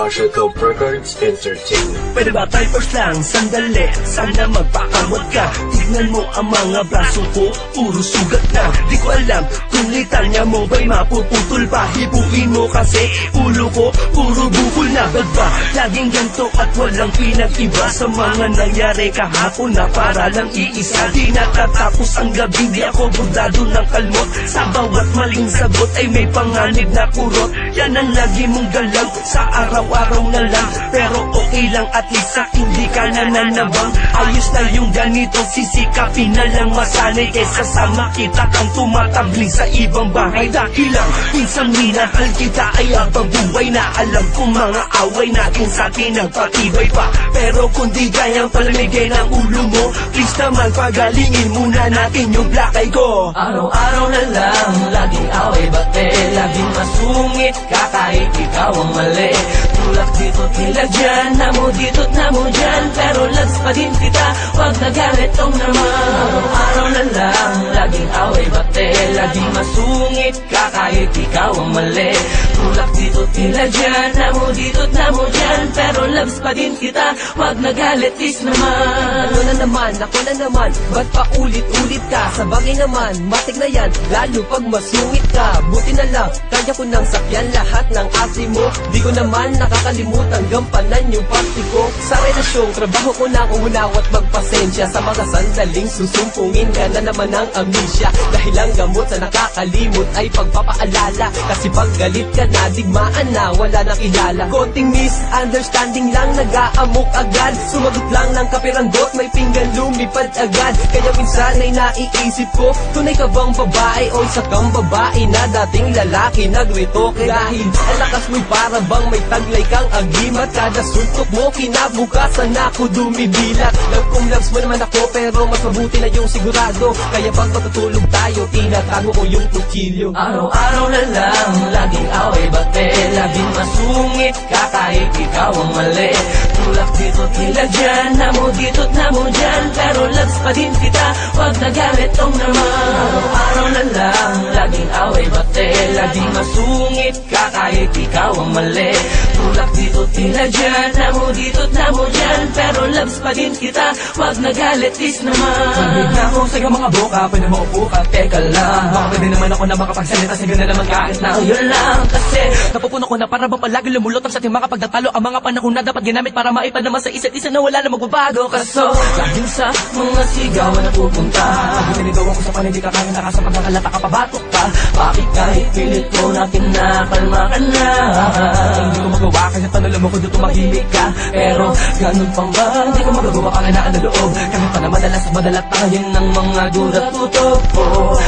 Marshall Cope Records Entertainment. Pwede ba tayo first lang? Sandali, sana magpakamot ka. Tignan mo ang mga braso ko, puro sugat na. Di ko alam kung litanya mo ba'y mapuputol pa. Hibuin mo kasi ulo ko, puro bukol na. Ba't ba laging ganito at walang pinag-iba sa mga nangyari kahapon na para lang iisa? Di natatapos ang gabi, di ako burdado ng kalmot. Sa bawat maling sagot ay may panganib na kurot. Yan ang lagi mong galang sa araw-araw na lang. Pero okay lang at least sa hindi ka nananabang. Ayos na yung ganito, sisikapin na lang masanay kesa sa makita kang tumatabling sa ibang bahay. Dahil lang minsan minahal kita ay abang buhay na alam kong mga away natin sa atin nagpatibay pa. Pero kung di kayang palamigin ang ulo mo, please naman pagalingin muna natin yung black eye ko. Araw-araw na lang, laging away bate, laging masungit ka kahit ikaw ang mali. Tulak dito tila dyan, namo dito't namo dyan, pero lags pa din kita, wag nagalit tong naman. Araw-araw na lang, laging away bate, laging masungit ka kahit ikaw ang mali. Tulak dito tila dyan, namo dito't namo dyan, pero lags pa din kita, wag nagalit is naman. Ako na naman, ba't pa ulit-ulit ka? Sa bagay naman, matik na yan, lalo pag masungit ka. Buti na lang, kaya ko nang sakyan lahat ng ate mo. Di ko naman nakakalimutan gampanan yung party ko. Sa relasyong trabaho ko na umunaw at magpasensya sa mga sandaling susumpungin ka na naman ng amnesia. Dahil ang gamot sa nakakalimot ay pagpapaalala. Kasi pag galit ka na, digmaan na, wala nang kilala. Konting misunderstanding lang, nag-aamok agad. Sumagot lang ng kapiranggot, may pinggan lumipad agad. Kaya minsan ay naiisip ko, tunay ka bang babae o isa kang babae na dating lalaki nagwitoke? Dahil ang lakas mo'y para bang may taglay kang agimat. Kada suntok mo, kinabukasan ako dumibilat. Love kong loves mo naman ako, pero mas mabuti na yung sigurado. Kaya pag matutulog tayo, tinatago ko yung tukilyo. Araw-araw na lang, laging away bate, laging masungit ka kahit ikaw ang mali. Tulak dito tila dyan, namo dito't namo dyan, pero lags pa din kita, wag nagalit tong naman. Araw-araw na lang, laging away bate, laging masungit ka kahit ikaw ang mali. Tulak dito tila dyan, namo dito't namo dyan, pero lags pa din kita, wag nagalit is naman. Pagod na ako sa iyong mga boka, pwede maupo ka, teka lang. Baka pwede naman ako na makapagsalita, sige na naman kahit na Yun lang kasi napupuno ko na para bang palagi lumulutang sa timang kapag natalo ang mga panahon na dapat ginamit para maipad naman sa isa't isa na wala na magbabago. kaso, laging sa mga sigawan na pupunta. Pag tinagawan ko sa panhindi ka kaya nakasa pag nakalata ka pabatok ka. Bakit kahit pilit ko natin na kalma ka na? Hindi ko magawa kasi tanong mo ko dito mahimik ka. Pero ganun pang ba? Hindi ko magagawa ka na ang loob. Kahit pa na madalas tayo ng mga duda tutok ko.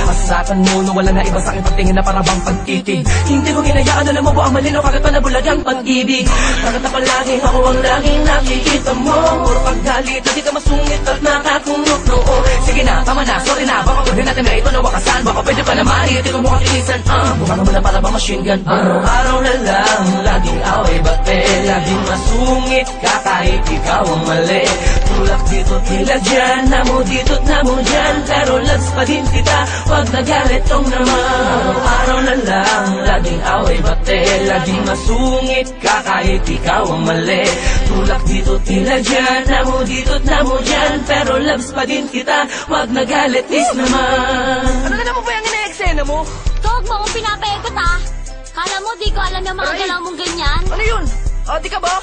Masasakan mo na wala na iba sa akin pagtingin na para bang pagtitig. Hindi ko hinayaan na lumubo ang malinaw kahit pa nabulag ang pag-ibig. Bakit na palagi ako ang laging nakikita mo? Puro paggalit, hindi ka masungit at nakakunok noo. Sige na, tama na, sorry na. Baka pwede natin na ito na wakasan. Baka pwede pa naman, hindi ko mukhang ilisan. Buka naman na para bang machine gun. Araw-araw na lang, laging away bate, laging masungit ka kahit ikaw ang mali. Tulak dito tila dyan, namo dito't namo dyan, pero lags pa din kita, wag nagalit tong naman. Araw-araw na lang, laging away bate, laging masungit ka kahit ikaw ang mali. Tulak dito tila dyan, namo dito't namo dyan, pero lags pa din kita, wag nagalit is naman. Ano na naman ba yung ina-eksena mo? Huwag mo akong pinapaikot ah. Kala mo di ko alam yung mga Aray! galaw mong ganyan? Ano yun? Ate ka ba?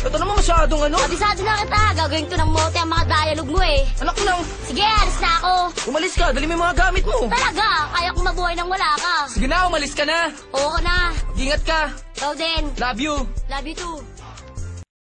Ito naman masyadong ano? Abisado na kita, gagawin ko ng mote ang mga dialogue mo eh. Anak lang, Sige, alis na ako. umalis ka, dali mo yung mga gamit mo. Talaga, kaya kong mabuhay nang wala ka. Sige na, umalis ka na. Oo ka na. Ingat ka. Ikaw din. Love you. Love you too.